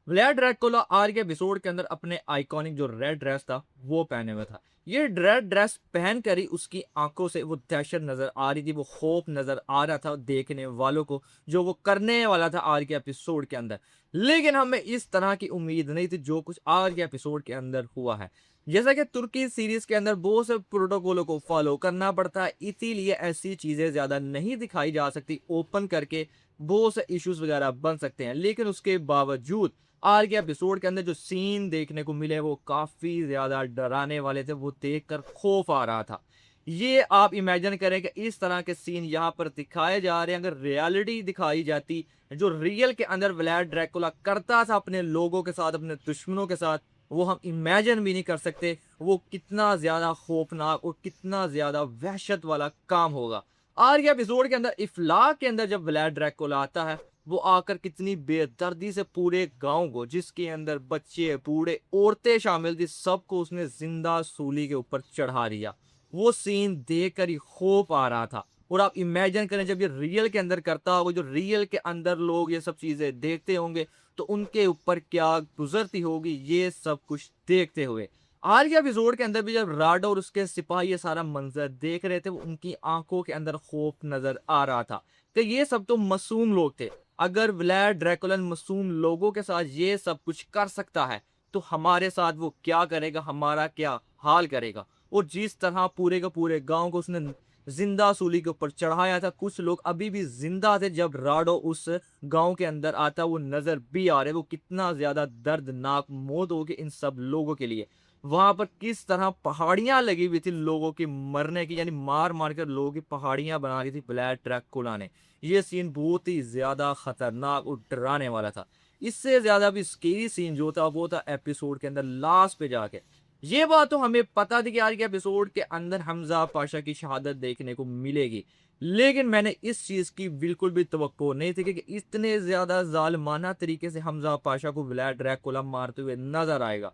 व्लाड Dracula are के episode के अंदर अपने आइकॉनिक जो रेड ड्रेस था वो पहने हुआ था। ये रेड ड्रेस पहन कर ही उसकी आंखों से वो दहशत नजर आ रही थी, वो खौफ नजर आ रहा था देखने वालों को, जो वो करने वाला था आर के एपिसोड के अंदर। लेकिन हमें इस तरह की उम्मीद नहीं थी जो कुछ आर के एपिसोड के अंदर हुआ है। जैसा कि तुर्की सीरीज के अंदर बहुत से प्रोटोकॉलों को फॉलो करना पड़ता है, इसीलिए ऐसी चीजें ज्यादा नहीं दिखाई जा सकती ओपन करके, बहुत से इश्यूज वगैरह बन सकते हैं। लेकिन उसके बावजूद आर के एपिसोड के अंदर जो सीन देखने को मिले वो काफी ज्यादा डराने वाले थे, वो देखकर खौफ आ रहा था। ये आप इमेजिन करें कि इस तरह के सीन यहाँ पर दिखाए जा रहे हैं, अगर रियलिटी दिखाई जाती, जो रियल के अंदर व्लाड ड्रैकुला करता था अपने लोगों के साथ, अपने दुश्मनों के साथ, वो हम इमेजिन भी नहीं कर सकते वो कितना ज्यादा खौफनाक और कितना ज्यादा वहशत वाला काम होगा। आर के एपिसोड के अंदर इफ्लाक के अंदर जब व्लाड ड्रैकुला आता है, वो आकर कितनी बेदर्दी से पूरे गांव को, जिसके अंदर बच्चे बूढ़े औरतें शामिल थी, सबको उसने जिंदा सूली के ऊपर चढ़ा दिया। वो सीन देखकर ही खौफ आ रहा था। और आप इमेजिन करें जब ये रियल के अंदर करता होगा, जो रियल के अंदर लोग ये सब चीजें देखते होंगे, तो उनके ऊपर क्या गुजरती होगी ये सब कुछ देखते हुए। आज के एपिसोड के अंदर भी जब राडो और उसके सिपाही ये सारा मंजर देख रहे थे, वो उनकी आंखों के अंदर खौफ नजर आ रहा था कि ये सब तो मासूम लोग थे। अगर व्लाड ड्रैकुला मासूम लोगों के साथ ये सब कुछ कर सकता है, तो हमारे साथ वो क्या करेगा, हमारा क्या हाल करेगा। और जिस तरह पूरे के पूरे गांव को उसने जिंदा सूली के ऊपर चढ़ाया था, कुछ लोग अभी भी जिंदा थे जब राडो उस गांव के अंदर आता, वो नजर भी आ रहे, वो कितना ज्यादा दर्दनाक मौत होगी इन सब लोगों के लिए। वहां पर किस तरह पहाड़ियां लगी हुई थी लोगों की मरने की, यानी मार मार कर लोगों की पहाड़ियां बना रही थी ब्लैक ड्रैकुला ने। ये सीन बहुत ही ज्यादा खतरनाक और डराने वाला था। इससे ज्यादा भी स्केरी सीन जो था वो था एपिसोड के अंदर लास्ट पे जाके। ये बात तो हमें पता थी कि आज के एपिसोड के अंदर हमजा पाशा की शहादत देखने को मिलेगी, लेकिन मैंने इस चीज की बिल्कुल भी तवक्को नहीं थी कि इतने ज्यादा जालिमाना तरीके से हमजा पाशा को व्लाड ड्रैकुला मारते हुए नजर आएगा।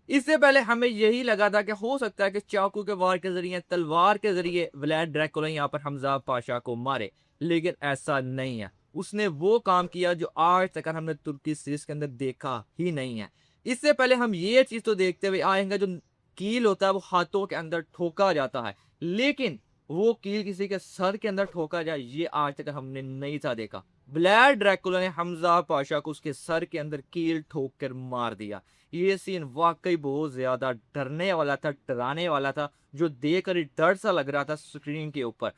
इससे पहले हमें यही लगा था कि हो सकता है कि चाकू के वार के जरिए, तलवार के जरिए व्लाड ड्रैकुला यहाँ पर हमजा पाशा को मारे, लेकिन ऐसा नहीं है। उसने वो काम किया जो आज तक हमने तुर्की सीरीज के अंदर देखा ही नहीं है। इससे पहले हम ये चीज तो देखते हुए आएंगे, जो कील होता है वो हाथों के अंदर ठोका जाता है, लेकिन वो कील किसी के सर के अंदर ठोका जाए ये आज तक हमने नहीं था देखा। ब्लैड ड्रैकुला ने हमजा पाशा को उसके सर के अंदर कील ठोक कर मार दिया। ये सीन वाकई बहुत ज्यादा डरने वाला था, डराने वाला था, जो देखकर ही डर सा लग रहा था स्क्रीन के ऊपर।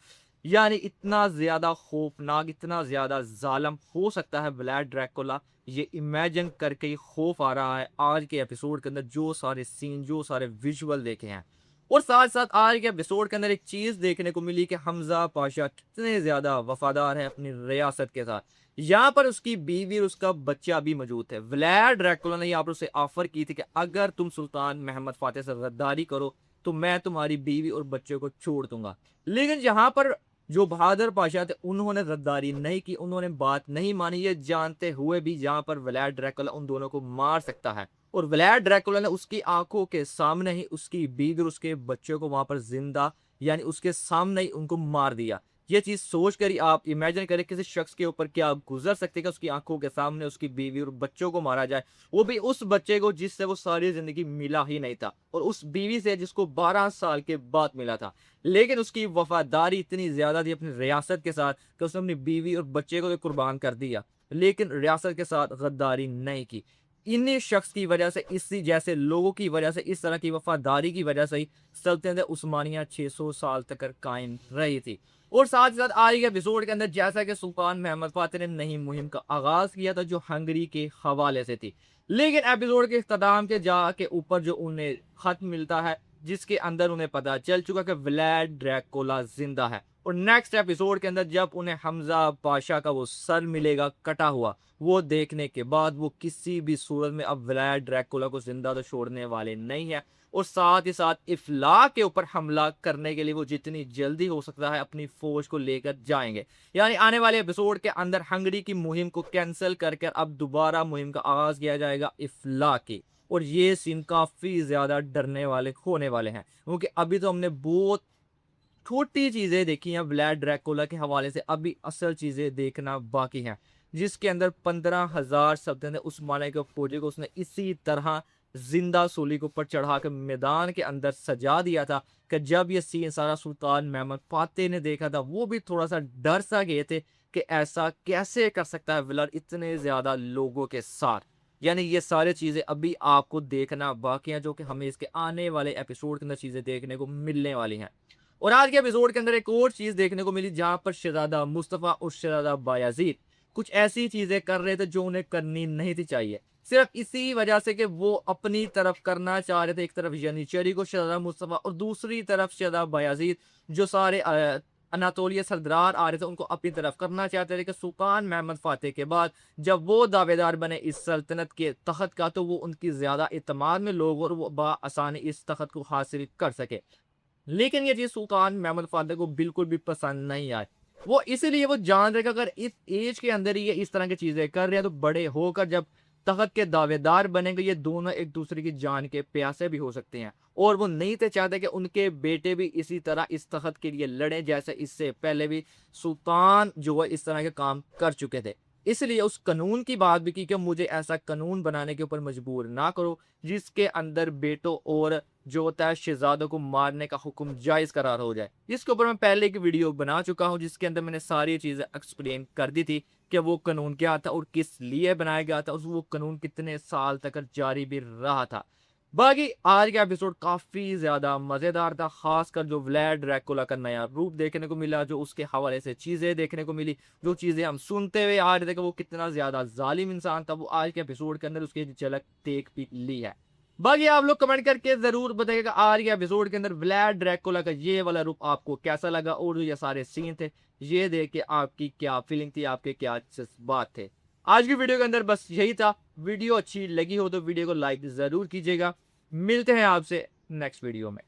यानी इतना ज्यादा खौफनाक, इतना ज्यादा जालिम हो सकता है ब्लैड ड्रैकुला, ये इमेजिन करके ही खौफ आ रहा है आज के एपिसोड के अंदर जो सारे सीन, जो सारे विजुअल देखे हैं। और साथ साथ आज के एपिसोड के अंदर एक चीज देखने को मिली कि हमजा पाशा कितने ज्यादा वफादार है अपनी रियासत के साथ। यहाँ पर उसकी बीवी और उसका बच्चा भी मौजूद थे। व्लाड ड्रैकुला ने यहाँ पर उसे ऑफर की थी कि अगर तुम सुल्तान महमद फातेह से गद्दारी करो तो मैं तुम्हारी बीवी और बच्चे को छोड़ दूंगा। लेकिन यहाँ पर जो बहादुर पाशा थे उन्होंने गद्दारी नहीं की, उन्होंने बात नहीं मानी, ये जानते हुए भी जहाँ पर व्लाड ड्रैकुला उन दोनों को मार सकता है। और व्लाड ड्रैकुला ने उसकी आंखों के सामने ही उसकी बीवी और उसके बच्चे को वहां पर जिंदा, यानी उसके सामने ही उनको मार दिया। ये चीज सोच कर ही आप इमेजिन करें किसी शख्स के ऊपर क्या गुजर सकते हैं कि उसकी आंखों के सामने उसकी बीवी और बच्चों को मारा जाए, वो भी उस बच्चे को जिससे वो सारी जिंदगी मिला ही नहीं था, और उस बीवी से जिसको 12 साल के बाद मिला था। लेकिन उसकी वफादारी इतनी ज्यादा थी अपनी रियासत के साथ कि उसने अपनी बीवी और बच्चे को कुर्बान कर दिया, लेकिन रियासत के साथ गद्दारी नहीं की। इन्हीं शख्स की वजह से, इसी जैसे लोगों की वजह से, इस तरह की वफादारी की वजह से ही सल्तनत उस्मानिया 600 साल तक कायम रही थी। और साथ ही साथ आज के एपिसोड के अंदर जैसा कि सुल्तान महमद फातेह ने नई मुहिम का आगाज किया था जो हंगरी के हवाले से थी, लेकिन एपिसोड के इख्तिताम के जा के ऊपर जो उन्हें खत मिलता है जिसके अंदर उन्हें पता चल चुका कि व्लाड ड्रैकुला जिंदा है। और नेक्स्ट एपिसोड के अंदर जब उन्हें हमजा पाशा का वो सर मिलेगा कटा हुआ, वो देखने के बाद वो किसी भी सूरत में अब व्लाड ड्रैकुला को जिंदा तो छोड़ने वाले नहीं है। और साथ ही साथ इफ्लाक के ऊपर हमला करने के लिए वो जितनी जल्दी हो सकता है अपनी फौज को लेकर जाएंगे। यानी आने वाले एपिसोड के अंदर हंगरी की मुहिम को कैंसिल करके अब दोबारा मुहिम का आगाज किया जाएगा इफ्लाक की। और ये सीन काफी ज्यादा डरने वाले होने वाले हैं, क्योंकि अभी तो हमने बहुत छोटी चीजें देखी हैं व्लाड ड्रैकुला के हवाले से, अभी असल चीजें देखना बाकी है। जिसके अंदर 15,000 शब्द थे। उस माले के फौजी को उसने इसी तरह जिंदा सूली के ऊपर चढ़ा के मैदान के अंदर सजा दिया था कि जब ये सीन सारा सुल्तान महमद फातेह ने देखा था, वो भी थोड़ा सा डर सा गए थे कि ऐसा कैसे कर सकता है विलर इतने ज्यादा लोगों के साथ। यानी ये सारी चीजें अभी आपको देखना बाकी हैं, जो कि हमें इसके आने वाले एपिसोड के अंदर चीजें देखने को मिलने वाली हैं। और आज के एपिसोड के अंदर एक और चीज देखने को मिली, जहां पर शहजादा मुस्तफ़ा और शहजादा बायाजीद कुछ ऐसी चीजें कर रहे थे जो उन्हें करनी नहीं थी चाहिए, सिर्फ इसी वजह से कि वो अपनी तरफ करना चाह रहे थे। एक तरफ यानीचेरी को शहजादा मुस्तफ़ा और दूसरी तरफ शहजादा बायाजीद, जो सारे अनातोलिया सरदार आ रहे थे, उनको अपनी तरफ करना चाहते थे कि सुल्तान महमद फातेह के बाद जब वो दावेदार बने इस सल्तनत के तख्त का, तो वो उनकी ज्यादा इत्मीनान में लोग और वो बआसानी इस तख्त को हासिल कर सके। लेकिन ये चीज सुल्तान महमद फातेह को बिल्कुल भी पसंद नहीं आई। वो इसलिए वो जान रहे कि अगर इस एज के अंदर ही ये इस तरह की चीजें कर रहे हैं, तो बड़े होकर जब तख्त के दावेदार बनेंगे, ये दोनों एक दूसरे की जान के प्यासे भी हो सकते हैं। और वो नहीं थे चाहते कि उनके बेटे भी इसी तरह इस तख्त के लिए लड़े, जैसे इससे पहले भी सुल्तान जो है इस तरह के काम कर चुके थे। इसलिए उस कानून की बात भी की कि मुझे ऐसा कानून बनाने के ऊपर मजबूर ना करो जिसके अंदर बेटों और जो होता है शहजादों को मारने का हुक्म जायज करार हो जाए। इसके ऊपर मैं पहले एक वीडियो बना चुका हूं, जिसके अंदर मैंने सारी चीजें एक्सप्लेन कर दी थी कि वो कानून क्या था और किस लिए बनाया गया था, और वो कानून कितने साल तक जारी भी रहा था। बाकी आज का एपिसोड काफी ज्यादा मजेदार था, खासकर जो व्लाड ड्रैकुला का नया रूप देखने को मिला, जो उसके हवाले से चीजें देखने को मिली, जो चीजें हम सुनते हुए आ रहे थे कि वो कितना ज्यादा जालिम इंसान था, वो आज के एपिसोड के अंदर उसकी झलक देख भी ली है। बाकी आप लोग कमेंट करके जरूर बताइएगा आज के एपिसोड के अंदर व्लाड ड्रैकुला का ये वाला रूप आपको कैसा लगा, और जो ये सारे सीन थे ये देख के आपकी क्या फीलिंग थी, आपके क्या जज्बात थे। आज की वीडियो के अंदर बस यही था। वीडियो अच्छी लगी हो तो वीडियो को लाइक जरूर कीजिएगा। मिलते हैं आपसे नेक्स्ट वीडियो में।